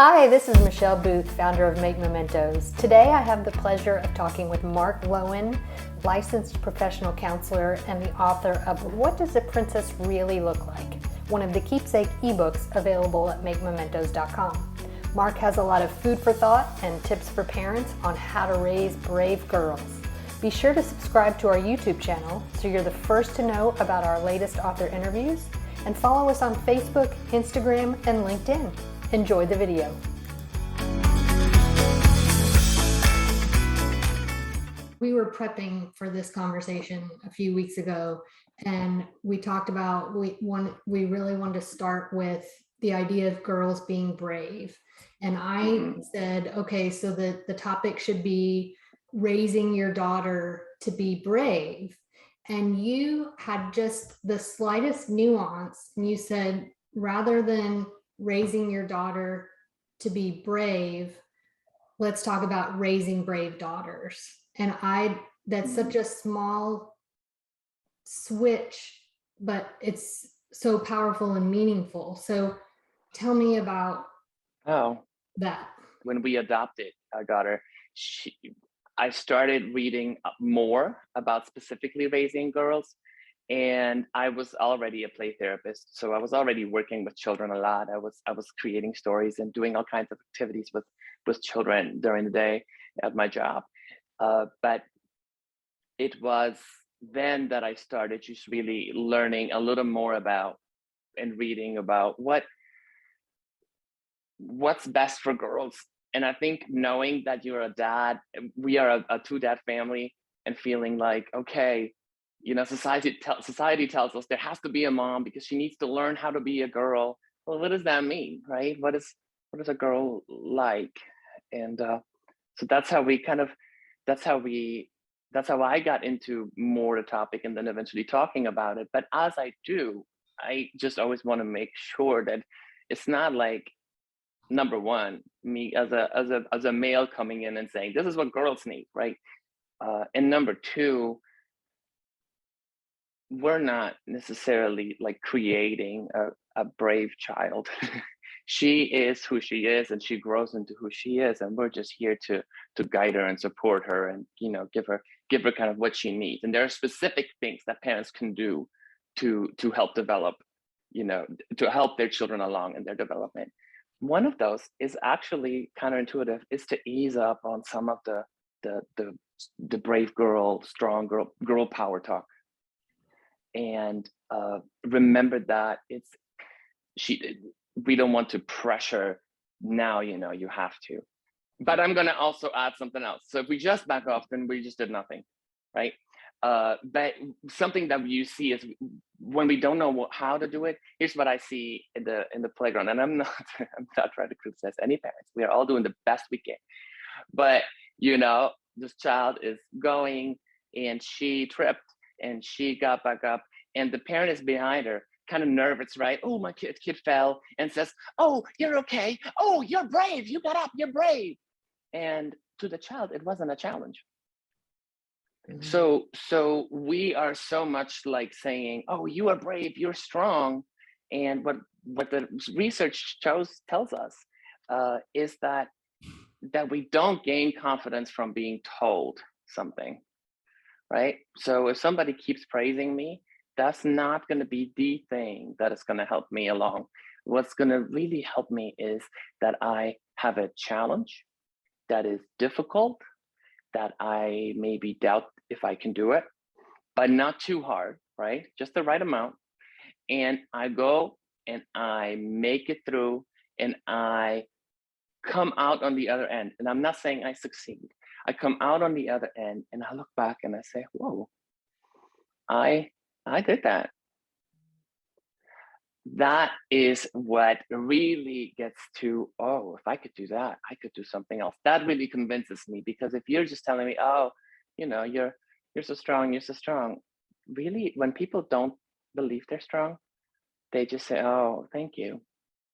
Hi, this is Michelle Booth, founder of Make Momentos. Today I have the pleasure of talking with Mark Loewen, licensed professional counselor and the author of What Does a Princess Really Look Like? One of the keepsake ebooks available at makemementos.com. Mark has a lot of food for thought and tips for parents on how to raise brave girls. Be sure to subscribe to our YouTube channel so you're the first to know about our latest author interviews, and follow us on Facebook, Instagram, and LinkedIn. Enjoy the video. We were prepping for this conversation a few weeks ago, and we talked about we really wanted to start with the idea of girls being brave. And I said, okay, so the topic should be raising your daughter to be brave. And you had just the slightest nuance, and you said, rather than raising your daughter to be brave, let's talk about raising brave daughters. And that's such a small switch, but it's so powerful and meaningful. So tell me about that. When we adopted our daughter, I started reading more about specifically raising girls. And I was already a play therapist, so I was already working with children a lot. I was creating stories and doing all kinds of activities with children during the day at my job. But it was then that I started just really learning a little more about and reading about what's best for girls. And I think knowing that you're a dad, we are a two-dad family, and feeling like, okay, you know, society tells us there has to be a mom because she needs to learn how to be a girl. Well, what does that mean, right? What is a girl like? And so that's how I got into more the topic, and then eventually talking about it. But as I do, I just always want to make sure that it's not like, number one, me as a male coming in and saying this is what girls need, right? And number two, we're not necessarily like creating a brave child. She is who she is, and she grows into who she is, and we're just here to guide her and support her, and give her kind of what she needs. And there are specific things that parents can do to help develop, to help their children along in their development. One of those is actually counterintuitive, is to ease up on some of the brave girl, strong girl power talk. And remember that we don't want to pressure now, you have to. But I'm going to also add something else. So if we just back off, then we just did nothing, right? But something that you see is when we don't know how to do it. Here's what I see in the playground, and I'm not trying to criticize any parents. We are all doing the best we can. But this child is going, and she tripped, and she got back up, and the parent is behind her, kind of nervous, right? Oh, my kid fell, and says, "Oh, you're okay. Oh, you're brave. You got up. You're brave." And to the child, it wasn't a challenge. So we are so much like saying, "Oh, you are brave. You're strong." And what the research tells us is that we don't gain confidence from being told something. Right? So if somebody keeps praising me, that's not going to be the thing that is going to help me along. What's going to really help me is that I have a challenge that is difficult, that I maybe doubt if I can do it, but not too hard, right? Just the right amount. And I go and I make it through, and I come out on the other end. And I'm not saying I succeed. I come out on the other end, and I look back and I say, whoa, I did that. That is what really gets to, oh, if I could do that, I could do something else. That really convinces me, because if you're just telling me, oh, you're so strong, you're so strong. Really, when people don't believe they're strong, they just say, oh, thank you,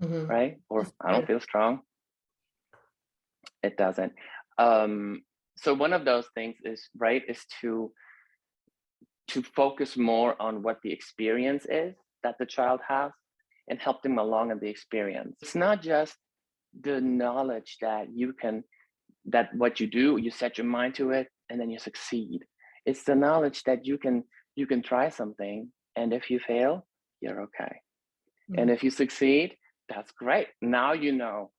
right? Or I don't feel strong. It doesn't. So one of those things is to focus more on what the experience is that the child has, and help them along in the experience. It's not just the knowledge that you can, that what you do, you set your mind to it and then you succeed. It's the knowledge that you can try something, and if you fail, you're okay. And Mhm. if you succeed, that's great. Now you know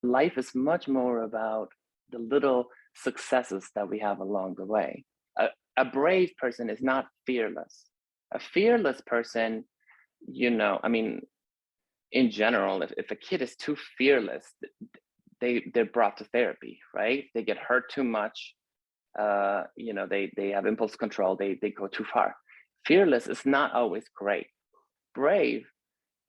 life is much more about the little successes that we have along the way. A, a brave person is not fearless. A fearless person, I mean, in general, if a kid is too fearless, they're brought to therapy, right? They get hurt too much. They have impulse control. They go too far. Fearless is not always great. Brave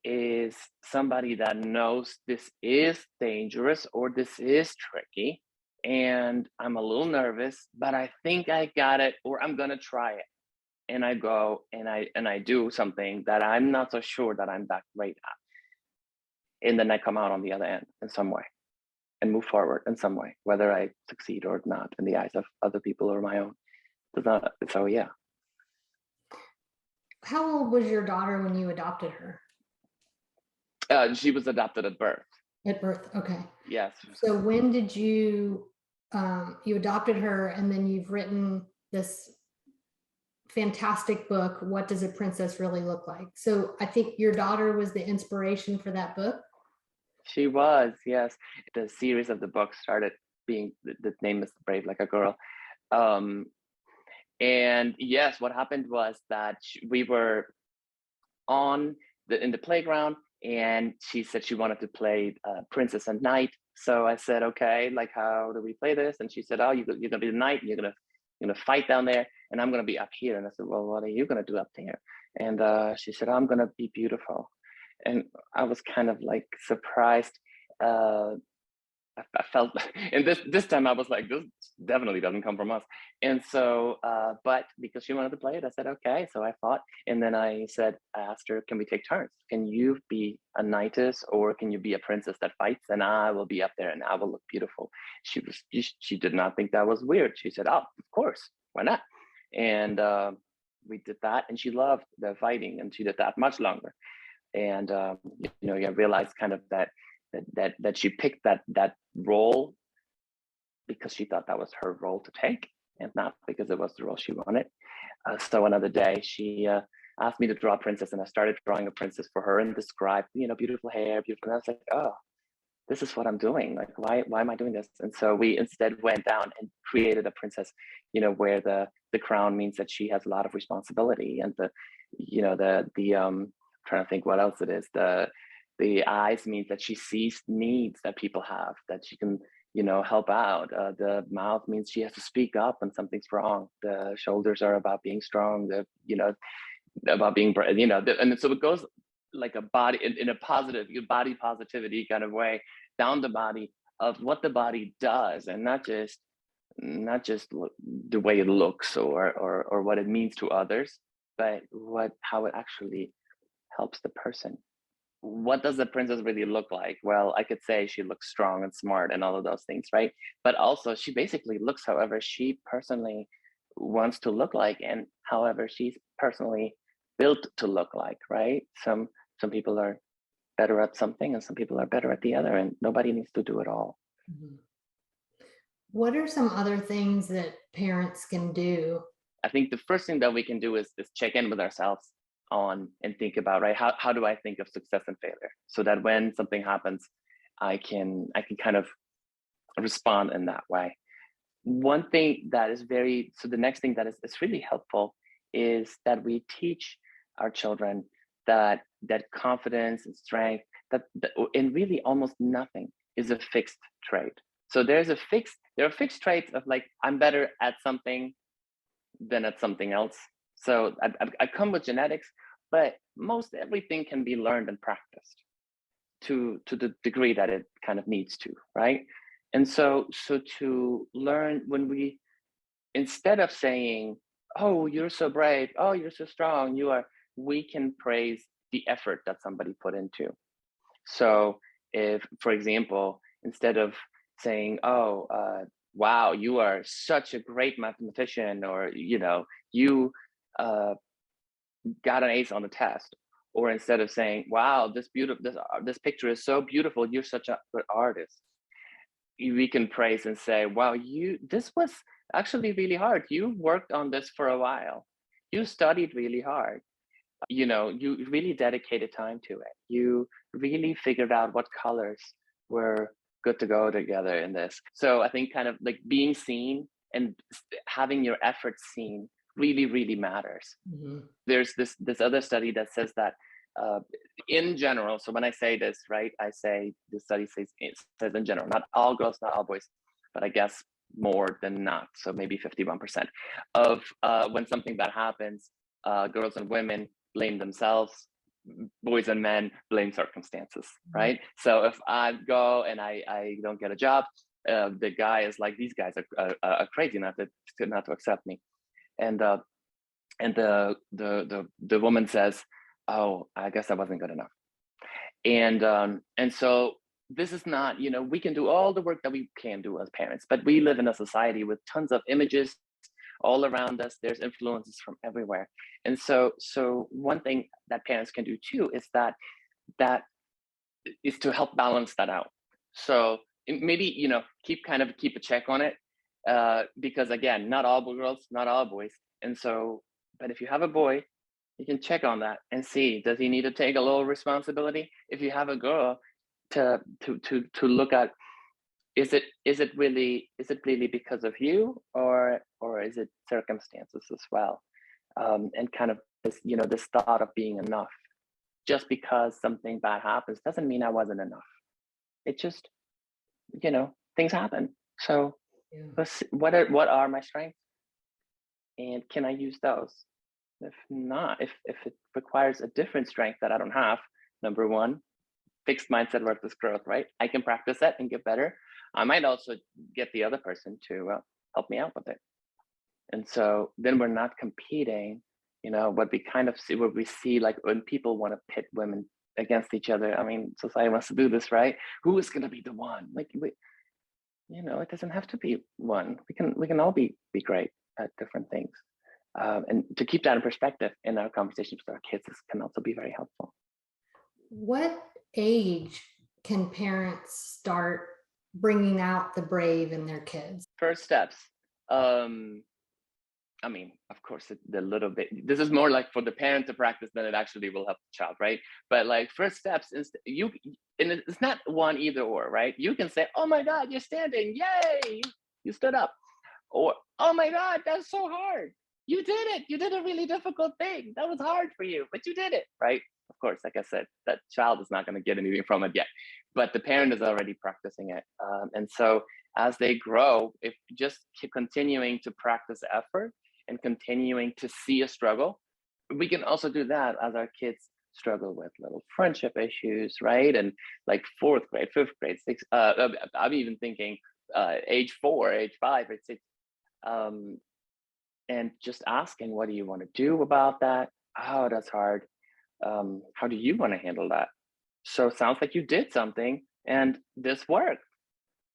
is somebody that knows this is dangerous or this is tricky, and I'm a little nervous, but I think I got it, or I'm gonna try it. And I go and I do something that I'm not so sure that I'm that great at. And then I come out on the other end in some way and move forward in some way, whether I succeed or not in the eyes of other people or my own. So yeah. How old was your daughter when you adopted her? She was adopted at birth. At birth. Okay. Yes. So when did you adopted her, and then you've written this fantastic book, What Does a Princess Really Look Like? So I think your daughter was the inspiration for that book. She was, yes. The series of the book started being, the name is Brave Like a Girl. Um, and yes, what happened was that we were in the playground, and she said she wanted to play Princess and Knight. So I said, okay, like, how do we play this? And she said, oh, you're gonna be the knight, and you're gonna fight down there, and I'm gonna be up here. And I said, well, what are you gonna do up there? And she said, I'm gonna be beautiful. And I was kind of like surprised. Uh, I felt, and this time I was like, this definitely doesn't come from us. And so, but because she wanted to play it, I said, okay. So I fought, and then I asked her, can we take turns? Can you be a knightess, or can you be a princess that fights? And I will be up there, and I will look beautiful. She did not think that was weird. She said, oh, of course, why not? And we did that, and she loved the fighting, and she did that much longer. And I realized kind of that she picked that role because she thought that was her role to take, and not because it was the role she wanted. So another day, she asked me to draw a princess, and I started drawing a princess for her and described, beautiful hair, beautiful. And I was like, oh, this is what I'm doing. Like, why am I doing this? And so we instead went down and created a princess, where the crown means that she has a lot of responsibility, and the trying to think what else it is. The eyes means that she sees needs that people have, that she can, help out. The mouth means she has to speak up when something's wrong. The shoulders are about being strong. About being, and so it goes like a body in a positive body positivity kind of way down the body of what the body does, and not just the way it looks or what it means to others, but how it actually helps the person. What does the princess really look like? Well, I could say she looks strong and smart and all of those things, right? But also, she basically looks however she personally wants to look like, and however she's personally built to look like, right? Some people are better at something, and some people are better at the other, and nobody needs to do it all. Mhm. What are some other things that parents can do? I think the first thing that we can do is check in with ourselves on and think about, right, how do I think of success and failure, so that when something happens, I can kind of respond in that way. One thing that is the next thing that is really helpful is that we teach our children that confidence and strength, that and really almost nothing is a fixed trait. So there are fixed traits of, like, I'm better at something than at something else. So I come with genetics, but most everything can be learned and practiced to the degree that it kind of needs to, right? And so to learn, when we, instead of saying, oh, you're so brave, oh, you're so strong, we can praise the effort that somebody put into. So if, for example, instead of saying, oh, wow, you are such a great mathematician, or you got an ace on the test, Or instead of saying, wow, this picture is so beautiful, you're such a good artist, we can praise and say, wow, this was actually really hard. You worked on this for a while. You studied really hard. You really dedicated time to it. You really figured out what colors were good to go together in this. So I think kind of like being seen and having your efforts seen really, really matters. There's this other study that says that in general, so when I say this, right, I say the study says it says in general, not all girls, not all boys, but I guess more than not, so maybe 51% of when something bad happens, girls and women blame themselves, boys and men blame circumstances, right? So if I go and I don't get a job, the guy is like, these guys are crazy not to accept me, and the woman says, oh, I guess I wasn't good enough. And so this is not, we can do all the work that we can do as parents, but we live in a society with tons of images all around us. There's influences from everywhere. And so one thing that parents can do too is that is to help balance that out. So maybe, keep a check on it, because again, not all girls, not all boys. And so, but if you have a boy, you can check on that and see, does he need to take a little responsibility? If you have a girl, to look at, is it really because of you, or is it circumstances as well? And kind of this, this thought of being enough. Just because something bad happens doesn't mean I wasn't enough. It just, things happen. So let's see, what are my strengths, and can I use those? If not, if it requires a different strength that I don't have, number one, fixed mindset versus growth, right? I can practice that and get better. I might also get the other person to help me out with it. And so then we're not competing, what we kind of see, what we see, like when people want to pit women against each other. I mean, society wants to do this, right? Who is going to be the one? Like, it doesn't have to be one. We can all be great at different things. And to keep that in perspective in our conversations with our kids can also be very helpful. What age can parents start bringing out the brave in their kids? First steps. I mean, of course, the little bit, this is more like for the parent to practice than it actually will help the child, right? But like first steps is and it's not one either or, right? You can say, oh my God, you're standing, yay, you stood up. Or, oh my God, that's so hard. You did it. You did a really difficult thing. That was hard for you, but you did it, right? Of course, like I said, that child is not going to get anything from it yet, but the parent is already practicing it. And so as they grow, if just keep continuing to practice effort and continuing to see a struggle, we can also do that as our kids struggle with little friendship issues, right? And like fourth grade, fifth grade, sixth, I'm even thinking age 4, age 5, age 6. And just asking, what do you want to do about that? Oh, that's hard. How do you want to handle that? So it sounds like you did something and this worked,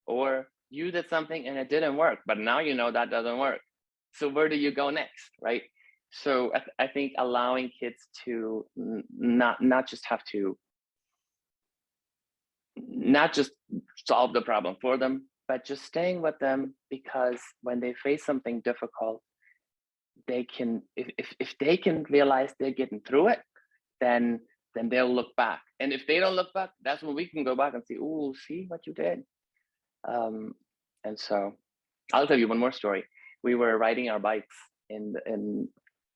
or you did something and it didn't work, but now you know that doesn't work. So where do you go next, right? So I think allowing kids to not just solve the problem for them, but just staying with them, because when they face something difficult, they can, if they can realize they're getting through it, then they'll look back. And if they don't look back, that's when we can go back and see, oh, see what you did. And so I'll tell you one more story. We were riding our bikes and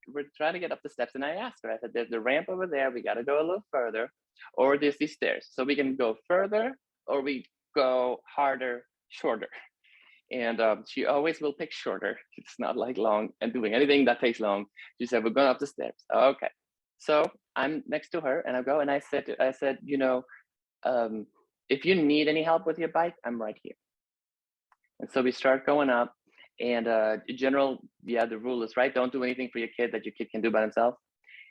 we're trying to get up the steps, and I asked her, I said, there's the ramp over there, we got to go a little further, or there's these stairs, so we can go further or we go harder, shorter. And she always will pick shorter. It's not like long and doing anything that takes long. She said, we're going up the steps. Okay. So I'm next to her and I go and I said, if you need any help with your bike, I'm right here. And so we start going up, and the rule is, right, don't do anything for your kid that your kid can do by himself.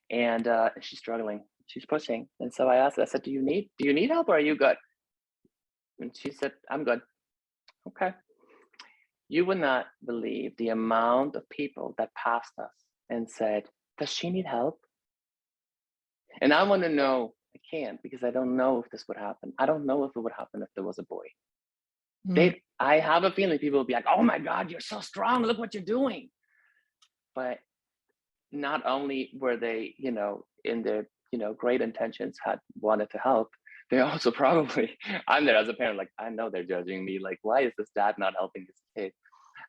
And she's struggling, she's pushing. And so I asked, I said, do you need help, or are you good? And she said, I'm good. Okay. You would not believe the amount of people that passed us and said, does she need help? And I want to know, I can't, because I don't know if this would happen. I don't know if it would happen if there was a boy. Mm. I have a feeling people will be like, oh my God, you're so strong. Look what you're doing. But not only were they, in their, great intentions had wanted to help, they also probably, I'm there as a parent, like, I know they're judging me. Like, why is this dad not helping his kid?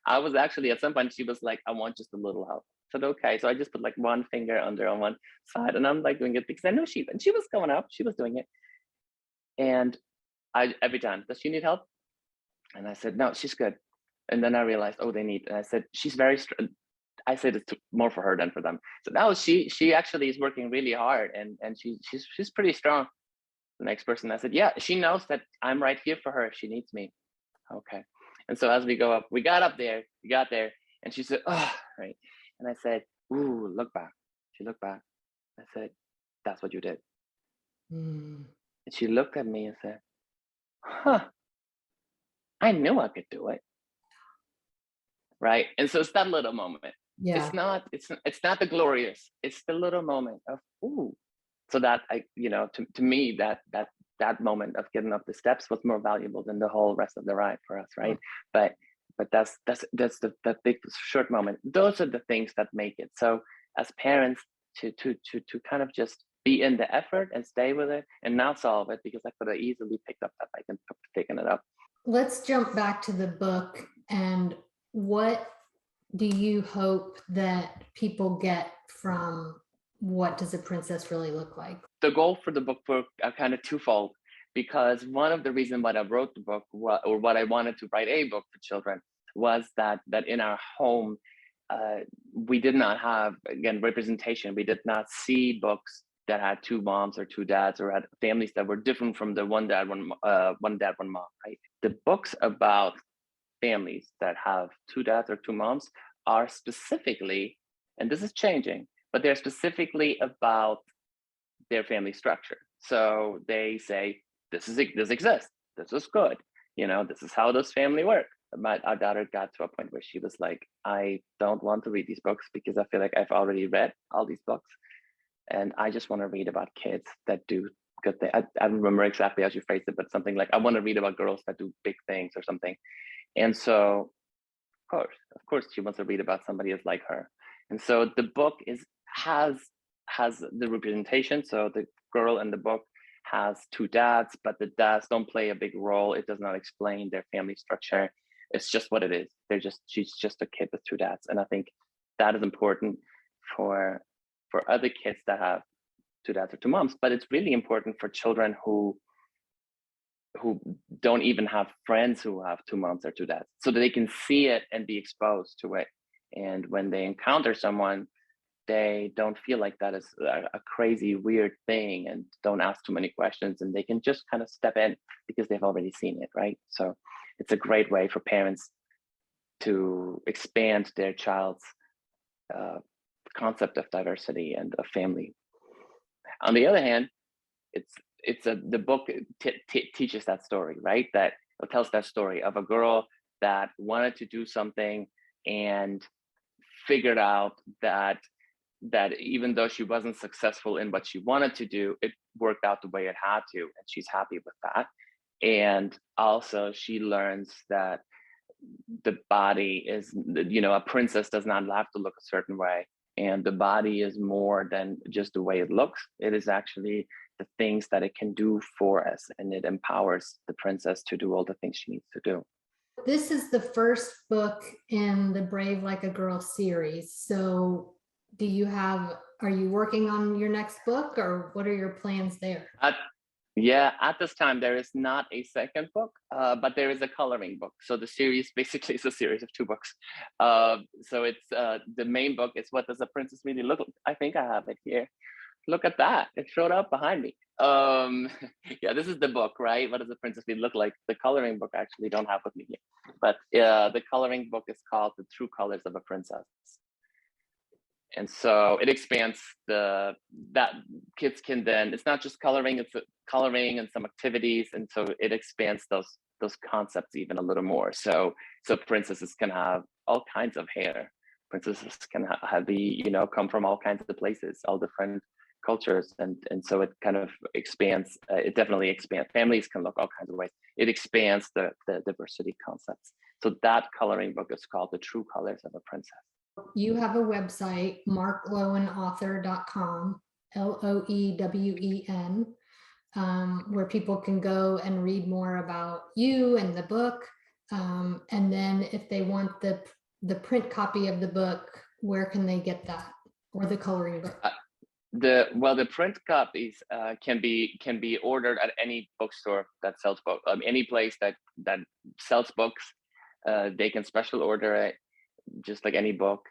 I was actually, at some point, she was like, I want just a little help. I said, okay. So I just put like one finger under on one side, and I'm like doing it because I know and she was going up, she was doing it. And every time, does she need help? And I said, no, she's good. And then I realized, oh, they need, and I said, she's very, I said it's more for her than for them. So now she actually is working really hard, and she's pretty strong. The next person, I said, yeah, she knows that I'm right here for her if she needs me. Okay. And so as we go up, we got there, and she said, oh, right. And I said, ooh, look back. She looked back. I said, that's what you did. Mm. And she looked at me and said, huh, I knew I could do it. Right. And so it's that little moment. Yeah. It's not the glorious, it's the little moment of, ooh. So that to me, that moment of getting up the steps was more valuable than the whole rest of the ride for us, right? But that's the big short moment. Those are the things that make it. So as parents, to kind of just be in the effort and stay with it and not solve it, because I could have easily picked up that bike and taken it up. Let's jump back to the book. And what do you hope that people get from what does a princess really look like? The goal for the book are kind of twofold, because one of the reasons why I wrote the book, or what I wanted to write a book for children, was that in our home, we did not have, again, representation. We did not see books that had two moms or two dads, or had families that were different from the one dad, one mom. Right? The books about families that have two dads or two moms are specifically, and this is changing, but they're specifically about their family structure. So they say, this exists, this is good, this is how this family work. Our daughter got to a point where she was like, I don't want to read these books because I feel like I've already read all these books, and I just want to read about kids that do good things. I don't remember exactly how she phrased it, but something like, I want to read about girls that do big things or something. And so of course she wants to read about somebody that's like her. And so the book has the representation. So the girl in the book has two dads, but the dads don't play a big role. It does not explain their family structure. It's just what it is. She's just a kid with two dads. And I think that is important for other kids that have two dads or two moms, but it's really important for children who don't even have friends who have two moms or two dads, so that they can see it and be exposed to it. And when they encounter someone, they don't feel like that is a crazy, weird thing, and don't ask too many questions, and they can just kind of step in because they've already seen it, right? So it's a great way for parents to expand their child's concept of diversity and of family. On the other hand, the book teaches that story, right? That tells that story of a girl that wanted to do something and figured out that even though she wasn't successful in what she wanted to do, it worked out the way it had to, and she's happy with that. And also she learns that the body is, a princess does not have to look a certain way, and the body is more than just the way it looks. It is actually the things that it can do for us, and it empowers the princess to do all the things she needs to do. This is the first book in the Brave Like a Girl series. So are you working on your next book, or what are your plans there? At this time, there is not a second book, but there is a coloring book. So the series basically is a series of two books. So it's the main book is What Does a Princess Really Look Like? I think I have it here. Look at that. It showed up behind me. Yeah, this is the book, right? What Does a Princess Really Look Like? The coloring book I actually don't have with me here. But the coloring book is called The True Colors of a Princess. And so it expands that kids can then, it's not just coloring, it's coloring and some activities. And so it expands those concepts even a little more. So princesses can have all kinds of hair. Princesses can have come from all kinds of places, all different cultures, and so it kind of expands. It definitely expands. Families can look all kinds of ways. It expands the diversity concepts. So that coloring book is called The True Colors of a Princess. You have a website, marklowenauthor.com, Loewen, where people can go and read more about you and the book. And then if they want the print copy of the book, where can they get that, or the coloring book? The print copies can be ordered at any bookstore that sells books. Any place that sells books, they can special order it, just like any book.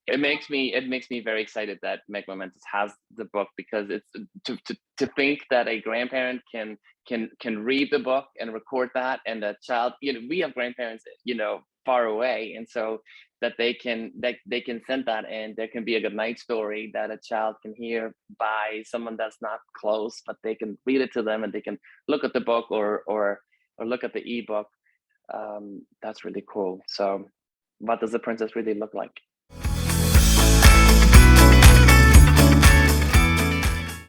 It makes me very excited that Make Momentos has the book, because it's to think that a grandparent can read the book and record that, and a child, we have grandparents, far away, and so that they can send that, and there can be a good night story that a child can hear by someone that's not close, but they can read it to them, and they can look at the book or look at the ebook. That's really cool. So what does the princess really look like?